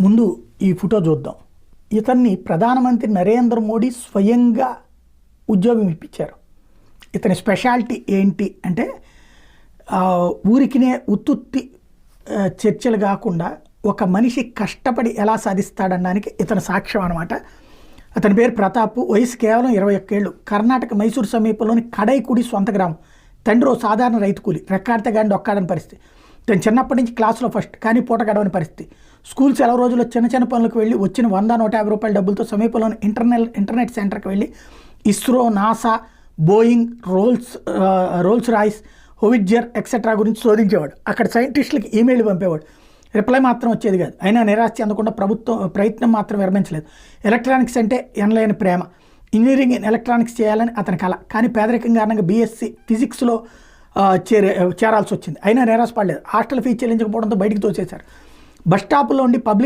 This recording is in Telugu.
ముందు ఈ ఫోటో చూద్దాం. ఇతన్ని ప్రధానమంత్రి నరేంద్ర మోడీ స్వయంగా ఉద్యోగం ఇప్పించారు. ఇతని స్పెషాలిటీ ఏంటి అంటే ఊరికినే ఉత్తుత్తి చర్చలు కాకుండా ఒక మనిషి కష్టపడి ఎలా సాధిస్తాడనడానికి ఇతని సాక్ష్యం అనమాట. అతని పేరు ప్రతాప్, వయసు కేవలం 21 ఏళ్ళు. కర్ణాటక మైసూరు సమీపంలోని కడైకుడి సొంత గ్రామం. తండ్రి ఓ సాధారణ రైతు కూలి, రెక్కాడితే కానీ డొక్కాడని పరిస్థితి. తను చిన్నప్పటి నుంచి క్లాసులో ఫస్ట్, కానీ పూట గడవని పరిస్థితి. స్కూల్ సెలవు రోజుల్లో చిన్న చిన్న పనులకు వెళ్ళి వచ్చిన 100-150 రూపాయల డబ్బులతో సమీపంలోని ఇంటర్నెట్ సెంటర్కి వెళ్ళి ISRO, NASA, Boeing, Rolls Royce, howitzer etcetera గురించి శోధించేవాడు. అక్కడ సైంటిస్టులకి ఈమెయిల్ పంపేవాడు. రిప్లై మాత్రం వచ్చేది కాదు. అయినా నిరాశ చెందకుండా ప్రయత్నం మాత్రం విరమించలేదు. ఎలక్ట్రానిక్స్ అంటే ఎనలేని ప్రేమ. ఇంజనీరింగ్ ఇన్ ఎలక్ట్రానిక్స్ చేయాలని అతని కళ. కానీ పేదరికం కారణంగా బీఎస్సీ ఫిజిక్స్లో చేరాల్సి వచ్చింది. అయినా నిరాశపడలేదు. హాస్టల్ ఫీజు చెల్లించకపోవడంతో బయటికి తోసేశారు. బస్ స్టాపుల్లో ఉండి పబ్లిక్